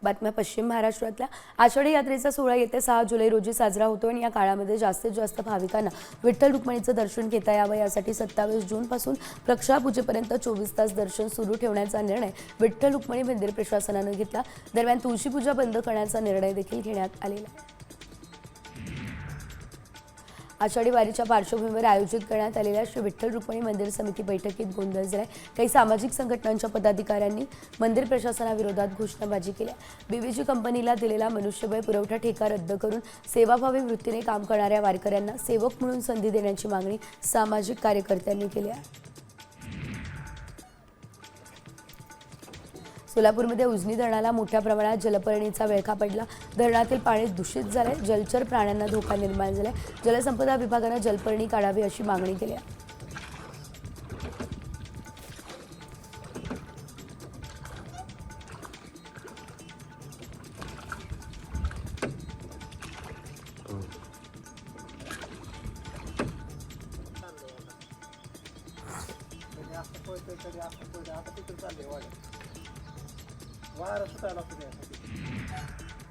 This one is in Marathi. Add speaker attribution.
Speaker 1: बातम्या पश्चिम महाराष्ट्रातल्या आषाढी यात्रेचा सोहळा येत्या 6 जुलै रोजी साजरा होतो आणि या काळामध्ये जास्तीत जास्त भाविकांना विठ्ठल रुक्मिणीचं दर्शन घेता यावं यासाठी 27 जूनपासून प्रक्षापूजेपर्यंत 24 तास दर्शन सुरू ठेवण्याचा निर्णय विठ्ठल रुक्मिणी मंदिर प्रशासनानं घेतला। दरम्यान तुळशी पूजा बंद करण्याचा निर्णय देखील घेण्यात आलेला आहे। आषाढी वारीच्या पार्श्वभूमीवर आयोजित करण्यात आलेल्या श्री विठ्ठल रुक्मिणी मंदिर समिती बैठकीत गोंधळ झालाय। काही सामाजिक संघटनांच्या पदाधिकाऱ्यांनी मंदिर प्रशासनाविरोधात घोषणाबाजी केली। बीव्हीजी कंपनीला दिलेला मनुष्यबळ पुरवठा ठेका रद्द करून सेवाभावी वृत्तीने काम करणाऱ्या वारकऱ्यांना सेवक म्हणून संधी देण्याची मागणी सामाजिक कार्यकर्त्यांनी केली आहे। सोलापूरमध्ये उजनी धरणाला मोठ्या प्रमाणात जलपर्णीचा विळखा पडला। धरणातील पाणी दूषित झाले, जलचर प्राण्यांना धोका निर्माण झाला। जलसंपदा विभागाने जलपर्णी काढावी अशी मागणी केली आहे।
Speaker 2: वारा सुटायला लागतो.